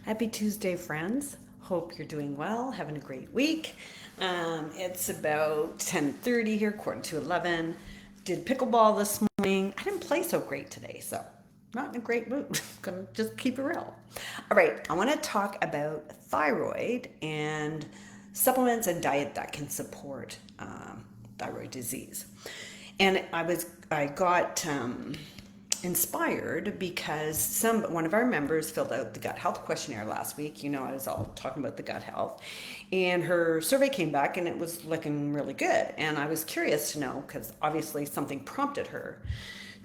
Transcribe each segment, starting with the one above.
Happy Tuesday, friends. Hope you're doing well, having a great week. It's about 10:30 here, quarter to 11. Did pickleball this morning. I didn't play so great today, so not in a great mood. Gonna just keep it real. All right, I want to talk about thyroid and supplements and diet that can support thyroid disease. And I got inspired because one of our members filled out the gut health questionnaire last week. You know, I was all talking about the gut health, and her survey came back and it was looking really good. And I was curious to know because obviously something prompted her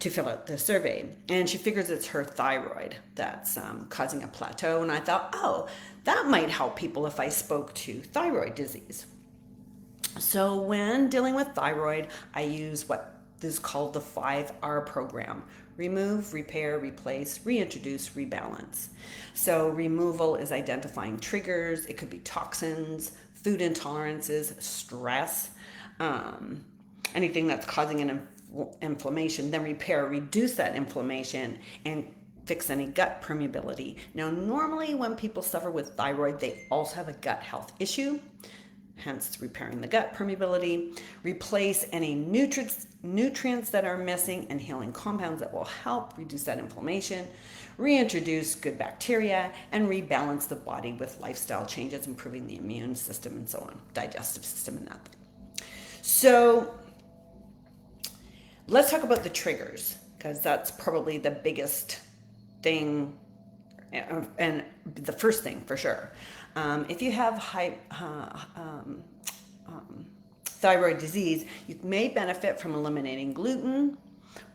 to fill out the survey, and she figures it's her thyroid that's causing a plateau. And I thought, oh, that might help people if I spoke to thyroid disease. So when dealing with thyroid, I use what is called the 5R program: remove, repair, replace, reintroduce, rebalance. So removal is identifying triggers. It could be toxins, food intolerances, stress, anything that's causing an inflammation. Then repair, reduce that inflammation, and fix any gut permeability. Now, normally when people suffer with thyroid, they also have a gut health issue, hence repairing the gut permeability. Replace any nutrients that are missing and healing compounds that will help reduce that inflammation. Reintroduce good bacteria, and rebalance the body with lifestyle changes, improving the immune system and so on, digestive system and that. So let's talk about the triggers, because that's probably the biggest thing and the first thing for sure. If you have thyroid disease, you may benefit from eliminating gluten,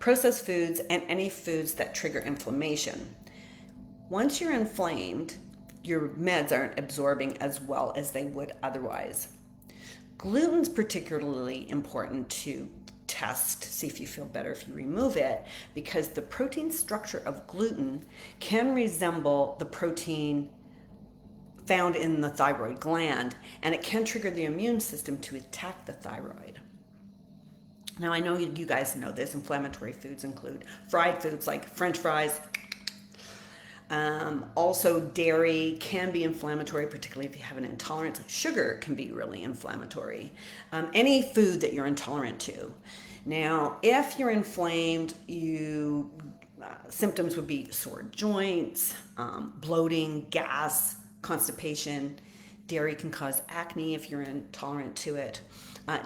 processed foods, and any foods that trigger inflammation. Once you're inflamed, your meds aren't absorbing as well as they would otherwise. Gluten's particularly important to test, see if you feel better if you remove it, because the protein structure of gluten can resemble the protein found in the thyroid gland, and it can trigger the immune system to attack the thyroid. Now, I know you guys know this. Inflammatory foods include fried foods like French fries. Also, dairy can be inflammatory, particularly if you have an intolerance. Sugar can be really inflammatory. Any food that you're intolerant to. Now, if you're inflamed, symptoms would be sore joints, bloating, gas, constipation. Dairy can cause acne if you're intolerant to it.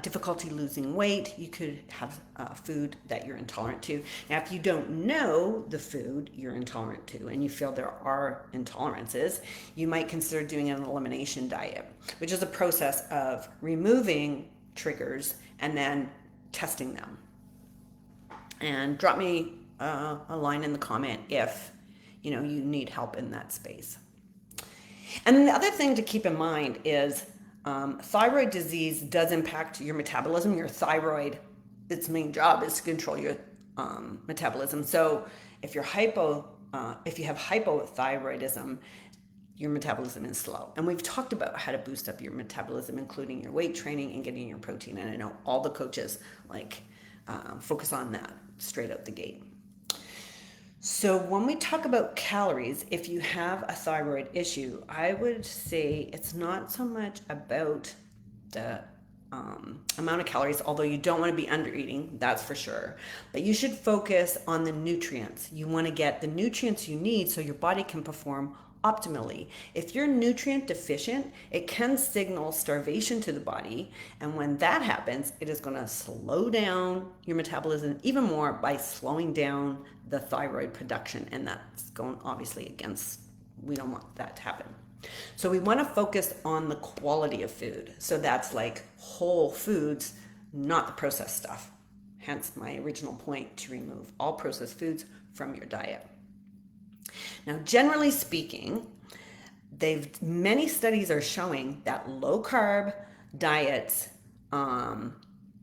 Difficulty losing weight. You could have food that you're intolerant to. Now, if you don't know the food you're intolerant to and you feel there are intolerances, you might consider doing an elimination diet, which is a process of removing triggers and then testing them. And drop me a line in the comment if you need help in that space. And the other thing to keep in mind is thyroid disease does impact your metabolism. Your thyroid, its main job is to control your metabolism. So if you have hypothyroidism, your metabolism is slow. And we've talked about how to boost up your metabolism, including your weight training and getting your protein. And I know all the coaches focus on that straight out the gate. So when we talk about calories, if you have a thyroid issue, I would say it's not so much about the amount of calories, although you don't want to be under eating, that's for sure. But you should focus on the nutrients. You want to get the nutrients you need so your body can perform optimally. If you're nutrient deficient, it can signal starvation to the body. And when that happens, it is going to slow down your metabolism even more by slowing down the thyroid production. And that's going obviously against, we don't want that to happen. So we want to focus on the quality of food. So that's like whole foods, not the processed stuff. Hence my original point to remove all processed foods from your diet. Now, generally speaking, many studies are showing that low carb diets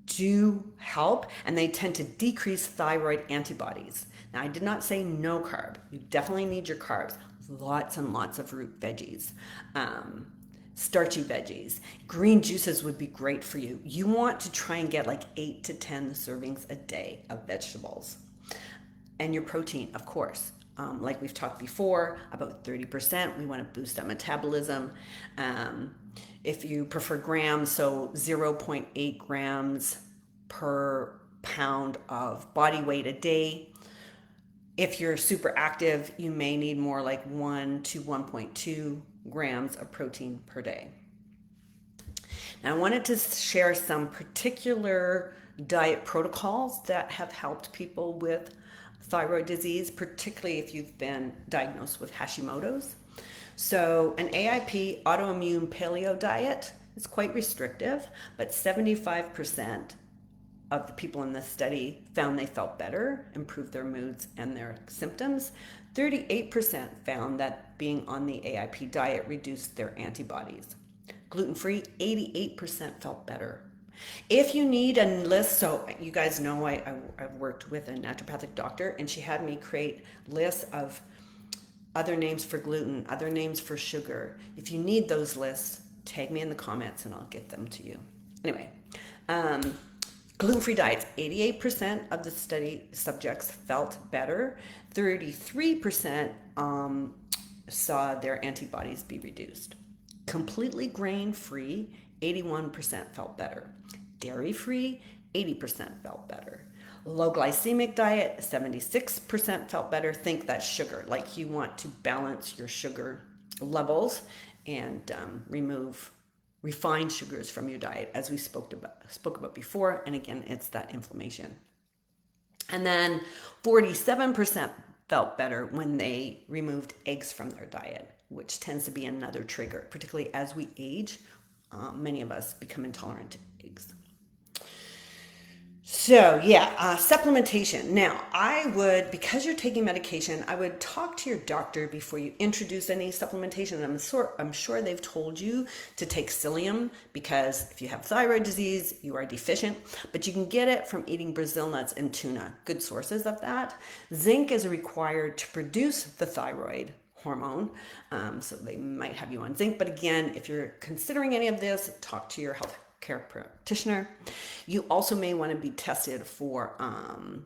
do help, and they tend to decrease thyroid antibodies. Now, I did not say no carb. You definitely need your carbs. Lots and lots of root veggies, starchy veggies. Green juices would be great for you. You want to try and get like 8 to 10 servings a day of vegetables. And your protein, of course. like we've talked before, about 30%. We want to boost that metabolism. If you prefer grams, so 0.8 grams per pound of body weight a day. If you're super active, you may need more, like 1 to 1.2 grams of protein per day. Now, I wanted to share some particular diet protocols that have helped people with thyroid disease, particularly if you've been diagnosed with Hashimoto's. So, an AIP, autoimmune paleo diet, is quite restrictive, but 75% of the people in this study found they felt better, improved their moods and their symptoms. 38% found that being on the AIP diet reduced their antibodies. Gluten-free, 88% felt better. If you need a list, so you guys know I've worked with a naturopathic doctor, and she had me create lists of other names for gluten, other names for sugar. If you need those lists, tag me in the comments and I'll get them to you. Anyway, gluten-free diets, 88% of the study subjects felt better. 33% saw their antibodies be reduced. Completely grain-free, 81% felt better. Dairy-free, 80% felt better. Low glycemic diet, 76% felt better. Think that's sugar, like you want to balance your sugar levels and remove refined sugars from your diet, as we spoke about before. And again, it's that inflammation. And then 47% felt better when they removed eggs from their diet, which tends to be another trigger, particularly as we age. Many of us become intolerant to eggs. So yeah, supplementation. Now, I would, because you're taking medication, I would talk to your doctor before you introduce any supplementation. I'm sure they've told you to take psyllium, because if you have thyroid disease, you are deficient, but you can get it from eating Brazil nuts and tuna, good sources of that. Zinc is required to produce the thyroid hormone, so they might have you on zinc. But again, if you're considering any of this, talk to your health care practitioner. You also may want to be tested for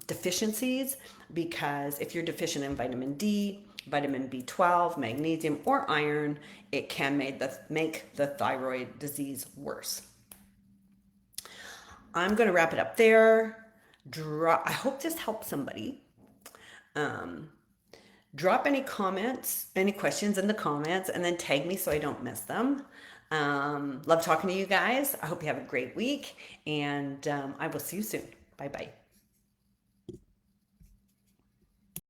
deficiencies, because if you're deficient in vitamin D, vitamin B12, magnesium, or iron, it can make the thyroid disease worse. I'm going to wrap it up there. I hope this helps somebody. Drop any comments, any questions in the comments, and then tag me so I don't miss them. Love talking to you guys. I hope you have a great week, and I will see you soon. Bye-bye.